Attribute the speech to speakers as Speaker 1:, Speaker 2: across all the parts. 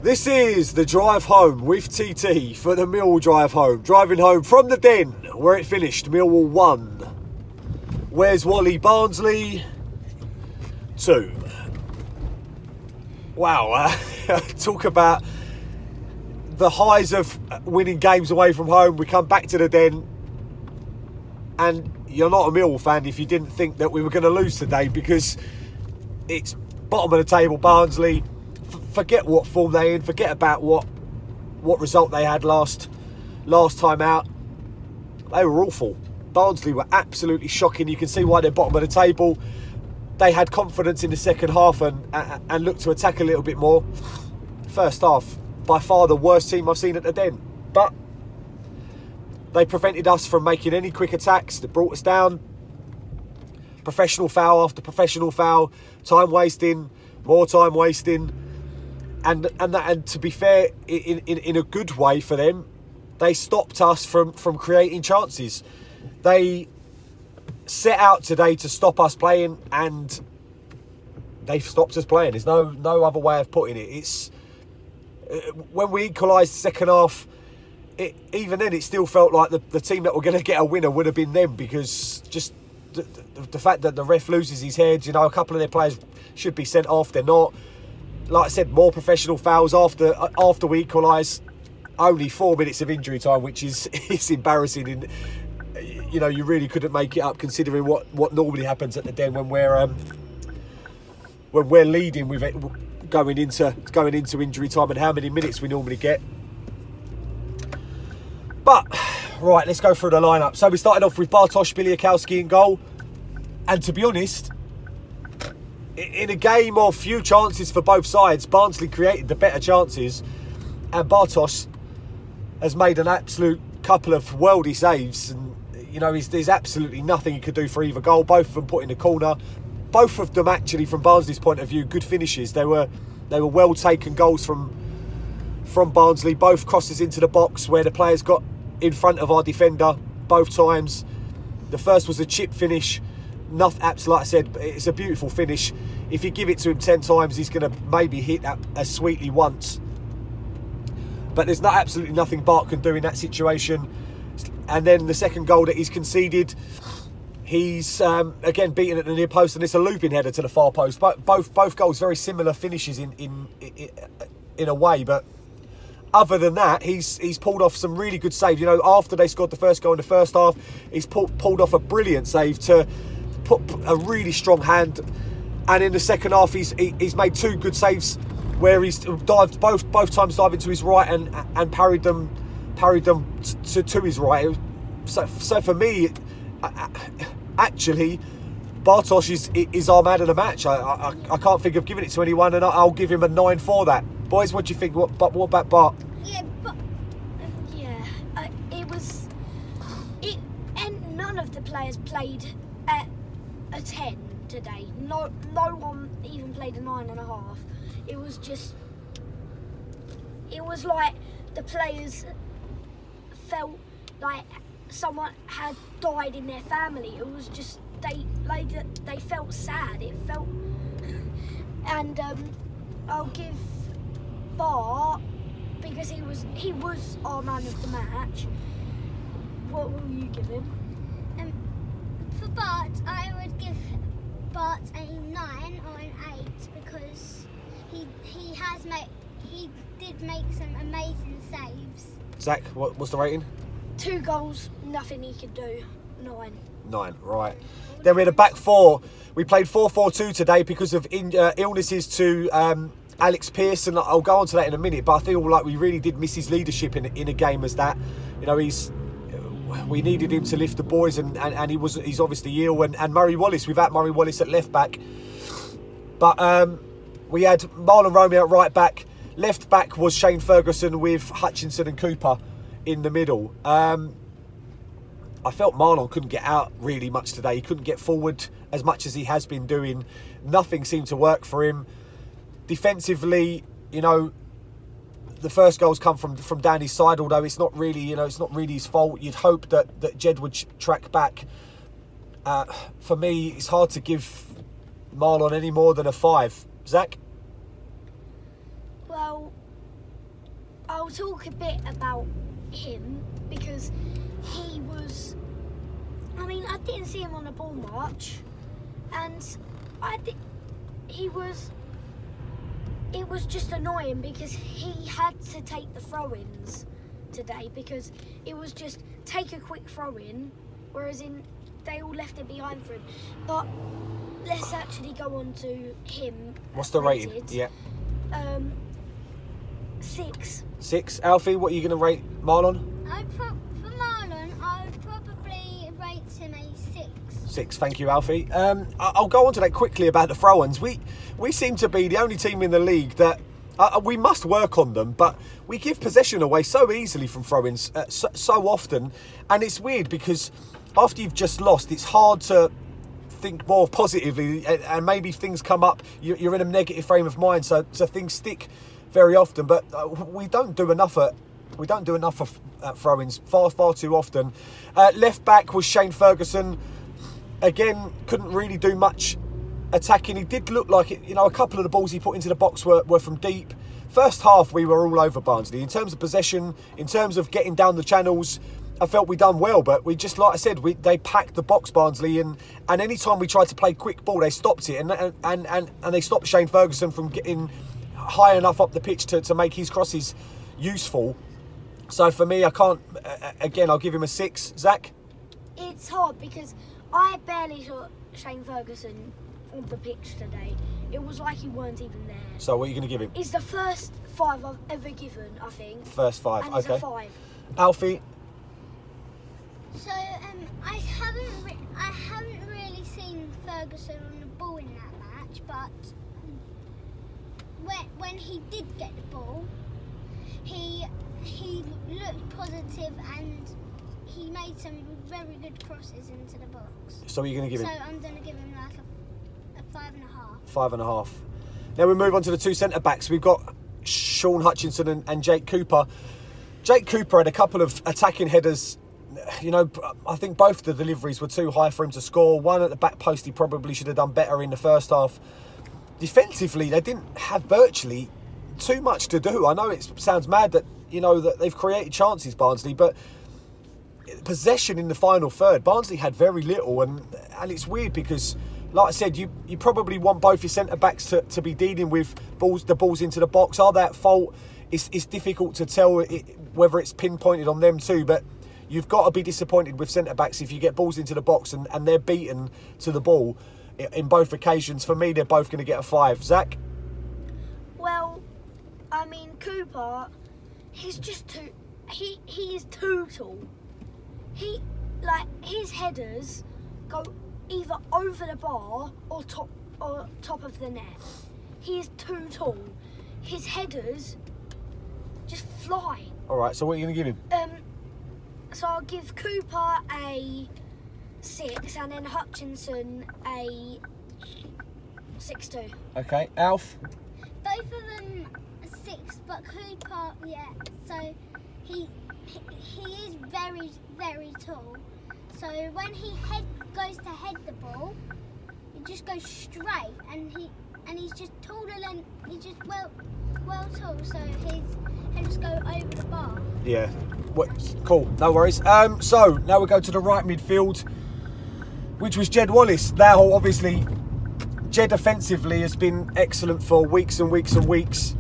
Speaker 1: This is the drive home with TT for the Millwall drive home. Driving home from the Den, where it finished. Millwall 1. Where's Wally? Barnsley 2. Wow, talk about the highs of winning games away from home. We come back to the Den, and you're not a Millwall fan if you didn't think that we were going to lose today, because it's bottom of the table Barnsley. Forget what form they're in, forget about what result they had last time out. They were awful. Barnsley were absolutely shocking. You can see why they're bottom of the table. They had confidence in the second half and looked to attack a little bit more. First half, by far the worst team I've seen at the Den. But they prevented us from making any quick attacks that brought us down. Professional foul after professional foul. Time wasting, more time wasting. And to be fair, in a good way for them, they stopped us from creating chances. They set out today to stop us playing, and they've stopped us playing. There's no other way of putting it. It's when we equalised the second half, even then it still felt like the team that were going to get a winner would have been them, because just the fact that the ref loses his head, you know, a couple of their players should be sent off, they're not. Like I said, more professional fouls after we equalise. Only 4 minutes of injury time, which is embarrassing. You know, you really couldn't make it up considering what normally happens at the Den when we're leading with it going into injury time, and how many minutes we normally get. But right, let's go through the lineup. So we started off with Bartosz Biliakowski in goal, and to be honest, in a game of few chances for both sides, Barnsley created the better chances, and Bartosz has made an absolute couple of worldy saves. And you know, there's absolutely nothing he could do for either goal. Both of them put in the corner. Both of them actually, from Barnsley's point of view, good finishes. They were well taken goals from Barnsley. Both crosses into the box where the players got in front of our defender both times. The first was a chip finish. Nothing, absolutely, like I said, it's a beautiful finish. If you give it to him 10 times, he's going to maybe hit that as sweetly once. But there's absolutely nothing Bart can do in that situation. And then the second goal that he's conceded, he's again beaten at the near post, and it's a looping header to the far post. Both goals very similar finishes in a way, but other than that, he's pulled off some really good saves. You know, after they scored the first goal in the first half, he's pulled off a brilliant save to put a really strong hand. And in the second half, he's made 2 good saves where he's dived both times, diving to his right and parried them to his right. So for me, actually, Bartosz is our man of the match. I can't think of giving it to anyone, and I'll give him a 9 for that. Boys, what do you think? What about Bart?
Speaker 2: It was. And none of the players played at a 10 today. No one even played a 9.5. It was just. It was like the players felt like someone had died in their family. It was just they felt sad. It felt, and I'll give Bart, because he was our man of the match. What will you give him?
Speaker 3: For Bart, I would give Bart a 9 or an 8, because he did make some amazing saves.
Speaker 1: Zach, what's the rating?
Speaker 2: 2 goals, nothing he could do. 9.
Speaker 1: 9, right. Then we had a back 4. We played 4-4-2 today because of illnesses to Alex Pearce, and I'll go on to that in a minute. But I feel like we really did miss his leadership in a game as that. You know, we needed him to lift the boys, and he's obviously ill. And Murray Wallace, without Murray Wallace at left back. But we had Marlon Romeo at right back. Left back was Shane Ferguson with Hutchinson and Cooper in the middle. I felt Marlon couldn't get out really much today. He couldn't get forward as much as he has been doing. Nothing seemed to work for him. Defensively, you know, the first goals come from down his side, although it's not really, you know, it's not really his fault. You'd hope that Jed would track back. For me, it's hard to give Marlon any more than a 5. Zach?
Speaker 2: Well, I'll talk a bit about him because he was. I mean, I didn't see him on the ball much, and he was. It was just annoying because he had to take the throw-ins today because it was just take a quick throw-in, whereas they all left it behind for him. But let's actually go on to him.
Speaker 1: What's the rating? Yeah.
Speaker 2: 6.
Speaker 1: 6. Alfie, what are you going to rate Marlon?
Speaker 3: For Marlon, I would probably rate him a 6.
Speaker 1: 6. Thank you, Alfie. I'll go on to that quickly about the throw-ins. We seem to be the only team in the league that we must work on them, but we give possession away so easily from throw-ins so often, and it's weird because after you've just lost, it's hard to think more positively, and maybe things come up. You're in a negative frame of mind, so things stick very often. But we don't do enough of throw-ins far too often. Left back was Shane Ferguson. Again, couldn't really do much attacking. He did look like it. A couple of the balls he put into the box were from deep. First half, we were all over Barnsley in terms of possession, in terms of getting down the channels. I felt we done well, but we just, like I said, they packed the box, Barnsley, and any time we tried to play quick ball, they stopped it, and they stopped Shane Ferguson from getting high enough up the pitch to make his crosses useful. So for me, I can't. Again, I'll give him a 6. Zach?
Speaker 2: It's hard because I barely saw Shane Ferguson on the pitch today. It was like he weren't even there.
Speaker 1: So what are you going to give him?
Speaker 2: It's the first 5 I've ever given, I think.
Speaker 1: First 5,
Speaker 2: and
Speaker 1: okay.
Speaker 2: It's a 5.
Speaker 1: Alfie?
Speaker 3: So I haven't really seen Ferguson on the ball in that match, but when he did get the ball, he looked positive and he made some very good crosses into the box.
Speaker 1: So what are you going to give him?
Speaker 3: So I'm going to give him like a 5.5.
Speaker 1: 5.5. Now we move on to the 2 centre-backs. We've got Sean Hutchinson and Jake Cooper. Jake Cooper had a couple of attacking headers. I think both the deliveries were too high for him to score. One at the back post, he probably should have done better in the first half. Defensively, they didn't have virtually too much to do. I know it sounds mad that, that they've created chances, Barnsley, but possession in the final third, Barnsley had very little, and it's weird because, like I said, you probably want both your centre-backs to be dealing with the balls into the box. Are they at fault? It's difficult to tell whether it's pinpointed on them too, but you've got to be disappointed with centre-backs if you get balls into the box and they're beaten to the ball in both occasions. For me, they're both going to get a 5. Zach?
Speaker 2: Well, I mean, Cooper, he's just too... He is too tall. His headers go either over the bar or top of the net. He is too tall. His headers just fly.
Speaker 1: All right, so what are you going to give him?
Speaker 2: So I'll give Cooper a 6 and then Hutchinson a 6.2.
Speaker 1: Okay, Alf?
Speaker 3: Both of them are 6, but Cooper, yeah. So he is very, very tall. So when he goes to head the ball, he just goes straight, and he's just taller than he's just well tall. So his headers go over the bar.
Speaker 1: Yeah. Cool, no worries. So now we go to the right midfield, which was Jed Wallace. Now, obviously, Jed offensively has been excellent for weeks and weeks and weeks.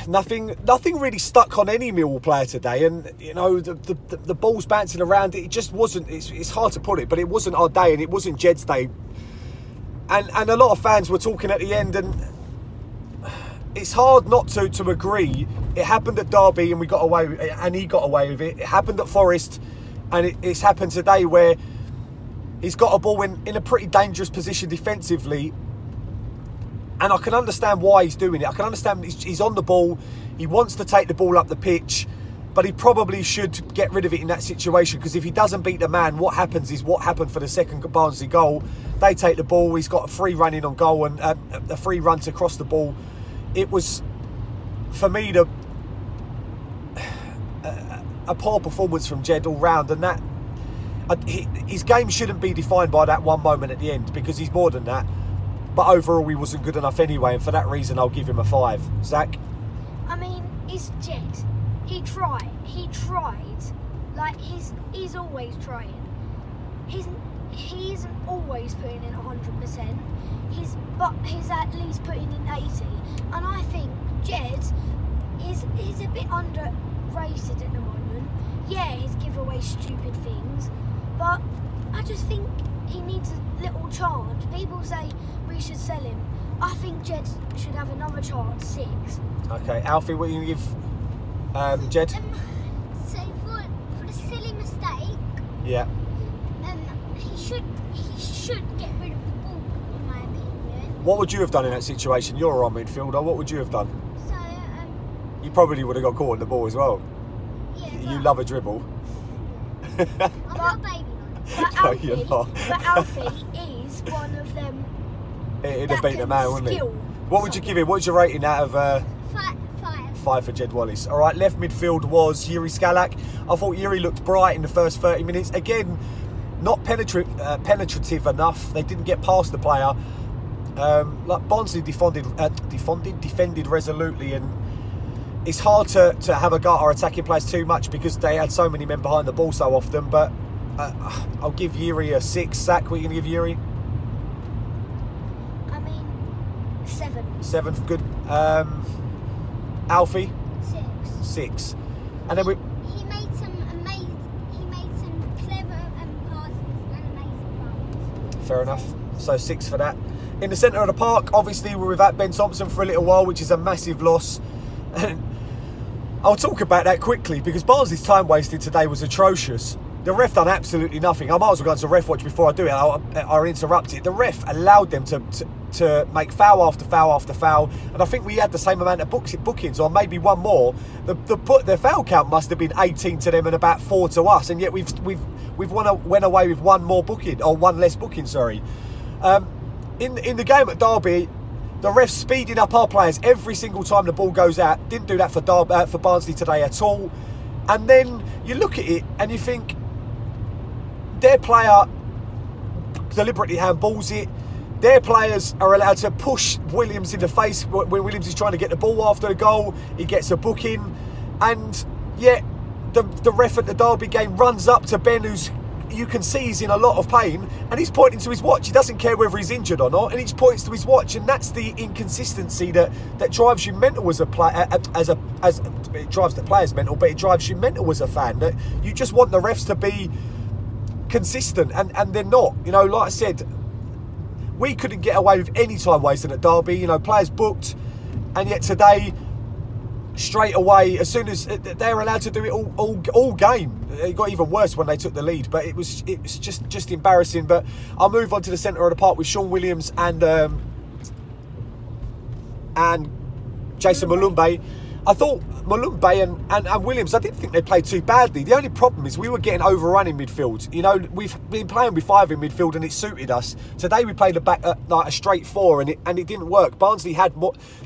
Speaker 1: Nothing really stuck on any Millwall player today, and the ball's bouncing around. It just wasn't. It's hard to put it, but it wasn't our day, and it wasn't Jed's day. And a lot of fans were talking at the end, and it's hard not to agree. It happened at Derby and we got away with it, and he got away with it. It happened at Forest, and it's happened today where he's got a ball in a pretty dangerous position defensively. And I can understand why he's doing it. I can understand he's on the ball. He wants to take the ball up the pitch, but he probably should get rid of it in that situation, because if he doesn't beat the man, what happens is what happened for the second Barnsley goal. They take the ball. He's got a free run in on goal and a free run to cross the ball. It was, for me, a poor performance from Jed all round, and that his game shouldn't be defined by that one moment at the end, because he's more than that. But overall, he wasn't good enough anyway, and for that reason, I'll give him a 5. Zach?
Speaker 2: I mean, is Jed. He tried. Like, he's always trying. He isn't always putting in 100%. But he's at least putting in 80. And I think Jed is a bit underrated at the moment. Yeah, he's give away stupid things, but I just think he needs a little chance. People say we should sell him. I think Jed should have another chance, 6.
Speaker 1: Okay, Alfie, what are you going to give Jed?
Speaker 3: So for the silly mistake,
Speaker 1: Yeah.
Speaker 3: he should get rid of the ball, in my opinion.
Speaker 1: What would you have done in that situation? You're on midfielder. What would you have done?
Speaker 3: So
Speaker 1: You probably would have got caught in the ball as well.
Speaker 3: yeah.
Speaker 1: You love a dribble.
Speaker 3: I'm not a baby.
Speaker 2: But
Speaker 1: No,
Speaker 2: Alfie,
Speaker 1: you're not.
Speaker 2: but Alfie is one of them.
Speaker 1: It'd
Speaker 2: that
Speaker 1: have beaten a
Speaker 2: can
Speaker 1: man, wouldn't it?
Speaker 2: skill
Speaker 1: What would you give him? What's your rating out of
Speaker 3: 5.
Speaker 1: 5 for Jed Wallace? All right, left midfield was Yuri Skalak. I thought Yuri looked bright in the first 30 minutes. Again, not penetrative enough. They didn't get past the player. Like Barnsley defended resolutely, and it's hard to have a go at our attacking players too much because they had so many men behind the ball so often. But I'll give Yuri a 6. Zac, what are you going to give Yuri?
Speaker 2: I mean, 7.
Speaker 1: 7, good. Alfie?
Speaker 3: 6.
Speaker 1: 6. And then we...
Speaker 3: He made some clever passes and amazing runs.
Speaker 1: Fair enough. So 6 for that. In the centre of the park, obviously we're without Ben Thompson for a little while, which is a massive loss. And I'll talk about that quickly because Barnsley's time wasted today was atrocious. The ref done absolutely nothing. I might as well go into ref watch before I do it. I'll interrupt it. The ref allowed them to make foul after foul after foul, and I think we had the same amount of bookings, or maybe one more. The foul count must have been 18 to them and about 4 to us, and yet we've went away with one more booking, or one less booking. Sorry. In the game at Derby, the ref's speeding up our players every single time the ball goes out. Didn't do that for Barnsley today at all. And then you look at it and you think their player deliberately handballs it. Their players are allowed to push Williams in the face when Williams is trying to get the ball after the goal. He gets a booking, and yet the ref at the Derby game runs up to Ben, who's, you can see he's in a lot of pain, and he's pointing to his watch. He doesn't care whether he's injured or not, and he points to his watch, and that's the inconsistency that drives you mental as a player. It drives the players mental, but it drives you mental as a fan. That you just want the refs to be consistent, and they're not. You know, like I said, we couldn't get away with any time wasting at Derby. You know, players booked, and yet today, straight away, as soon as they're allowed to do it all game. It got even worse when they took the lead, but it was just embarrassing. But I'll move on to the centre of the park with Sean Williams and Jason Mulumbe. I thought Mulumbe and Williams, I didn't think they played too badly. The only problem is we were getting overrun in midfield. You know, we've been playing with 5 in midfield and it suited us. Today we played like a straight 4 and it didn't work. Barnsley had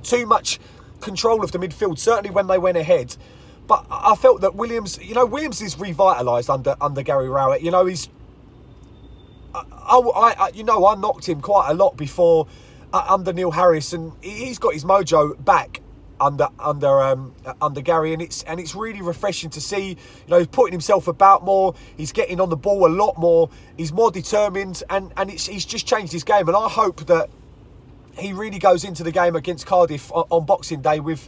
Speaker 1: too much control of the midfield, certainly when they went ahead. But I felt that Williams is revitalised under Gary Rowett. You know, he's I knocked him quite a lot before under Neil Harris, and he's got his mojo back under Gary, and it's really refreshing to see. You know, he's putting himself about more. He's getting on the ball a lot more. He's more determined, and he's just changed his game. And I hope that he really goes into the game against Cardiff on Boxing Day with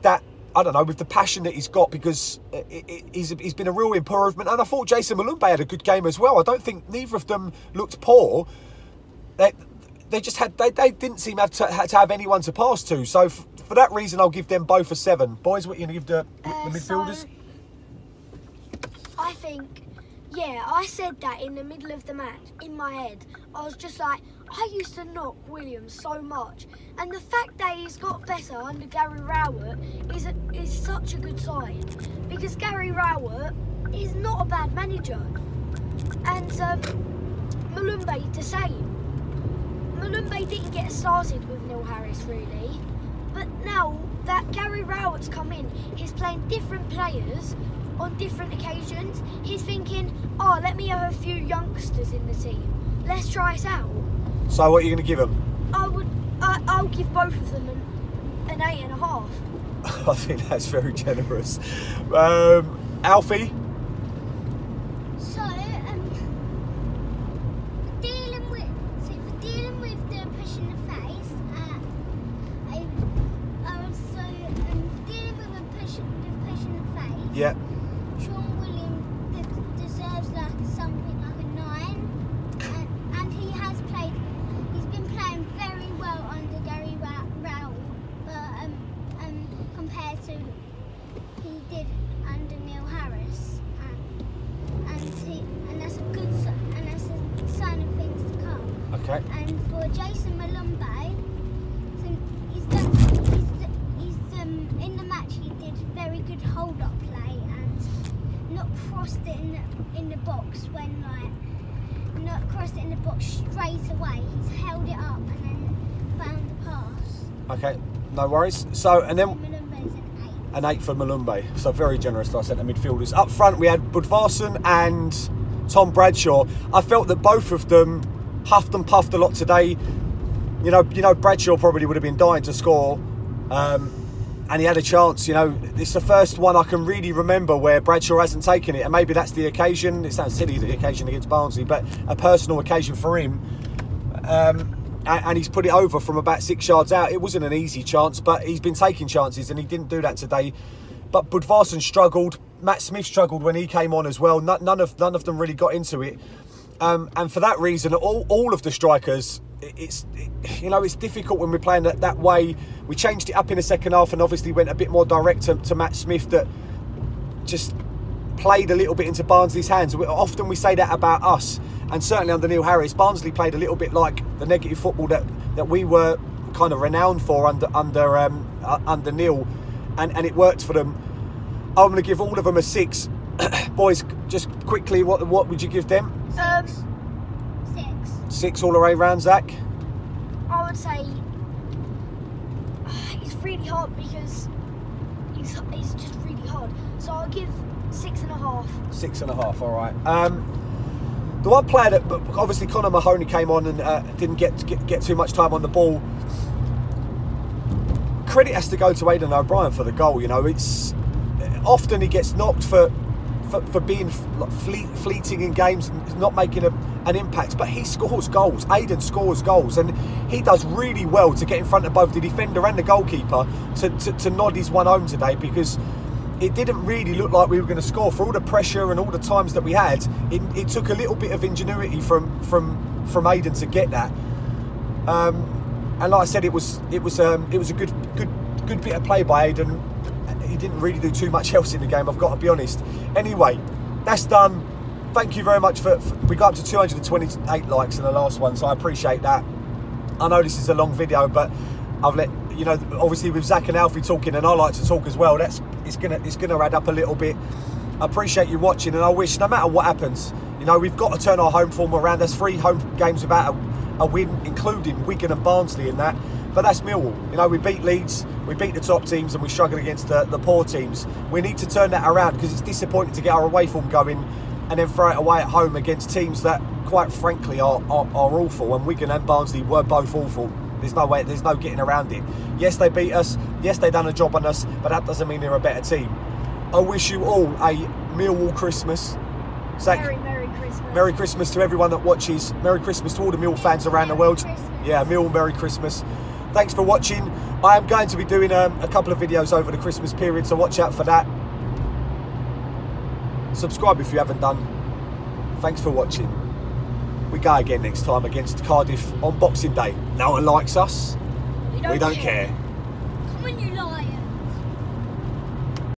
Speaker 1: that, I don't know, with the passion that he's got, because he's been a real improvement. And I thought Jason Mulumbe had a good game as well. I don't think neither of them looked poor. They just had, they didn't seem to have anyone to pass to. So for that reason, I'll give them both a 7. Boys, what are you going to give the midfielders?
Speaker 2: So, I think, yeah, I said that in the middle of the match, in my head. I was just like, I used to knock Williams so much. And the fact that he's got better under Gary Rowett is such a good sign. Because Gary Rowett is not a bad manager. And Mulumbe the same. Mulumbe didn't get started with Neil Harris really. But now that Gary Rowett's come in, he's playing different players on different occasions. He's thinking, oh, let me have a few youngsters in the team. Let's try it out.
Speaker 1: So what are you going to give them?
Speaker 2: I'll give both of them an 8.5.
Speaker 1: I think that's very generous. Alfie?
Speaker 3: So, dealing with the push in the face, dealing with the push in the face.
Speaker 1: Yeah.
Speaker 3: Sean Williams deserves like something like a 9, and he's been playing very well under Gary Rowell, but compared to he did under Neil Harris, and that's a good and that's a sign of things to come.
Speaker 1: Okay.
Speaker 3: And for Jason Malumbe, so he's in the match he did very good hold-up play and not crossed it in the box when not crossed it in the box straight away. He's held it up and then found the pass.
Speaker 1: Okay, no worries. So, and then
Speaker 3: Malumbe's
Speaker 1: an 8 for Malumbe. So very generous to our centre midfielders. Up front, we had Budvarsson and Tom Bradshaw. I felt that both of them huffed and puffed a lot today. You know, Bradshaw probably would have been dying to score. And he had a chance, you know. It's the first one I can really remember where Bradshaw hasn't taken it, and maybe that's the occasion. It sounds silly, the occasion against Barnsley, but a personal occasion for him. And he's put it over from about 6 yards out. It wasn't an easy chance, but he's been taking chances, and he didn't do that today. But Budvarsson struggled. Matt Smith struggled when he came on as well. None of them really got into it. And for that reason, all of the strikers, it's difficult when we're playing that way. We changed it up in the second half and obviously went a bit more direct to Matt Smith, that just played a little bit into Barnsley's hands. Often we say that about us, and certainly under Neil Harris, Barnsley played a little bit like the negative football that we were kind of renowned for under Neil, and it worked for them. I'm going to give all of them a 6. Boys, just quickly, what would you give them?
Speaker 3: 6.
Speaker 1: 6 all the way round, Zach?
Speaker 2: I would say it's really hard because it's just really hard. So I'll give 6.5.
Speaker 1: 6.5, all right. The one player that obviously Conor Mahoney came on and didn't get too much time on the ball. Credit has to go to Aidan O'Brien for the goal. You know, it's often he gets knocked for being fleeting in games and not making an impact, but he scores goals. Aidan scores goals, and he does really well to get in front of both the defender and the goalkeeper to nod his one home today, because it didn't really look like we were going to score. For all the pressure and all the times that we had, it took a little bit of ingenuity from Aidan to get that. And like I said, it was a good bit of play by Aidan. He didn't really do too much else in the game, I've got to be honest. Anyway, that's done. Thank you very much we got up to 228 likes in the last one, so I appreciate that. I know this is a long video, but I've let you know, obviously with Zac and Alfie talking, and I like to talk as well, it's gonna add up a little bit. I appreciate you watching, and I wish, no matter what happens, you know, we've got to turn our home form around. There's 3 home games without a win, including Wigan and Barnsley in that. But that's Millwall. You know, we beat Leeds, we beat the top teams, and we struggle against the poor teams. We need to turn that around, because it's disappointing to get our away form going and then throw it away at home against teams that, quite frankly, are awful. And Wigan and Barnsley were both awful. There's no way, there's no getting around it. Yes, they beat us. Yes, they done a job on us, but that doesn't mean they're a better team. I wish you all a Millwall Christmas. Zach,
Speaker 2: Merry Christmas.
Speaker 1: Merry Christmas to everyone that watches. Merry Christmas to all the Mill fans around the world. Yeah, Mill, Merry Christmas. Thanks for watching. I am going to be doing a couple of videos over the Christmas period, so watch out for that. Subscribe if you haven't done. Thanks for watching. We go again next time against Cardiff on Boxing Day. No one likes us. We don't care.
Speaker 3: Come on, you liar.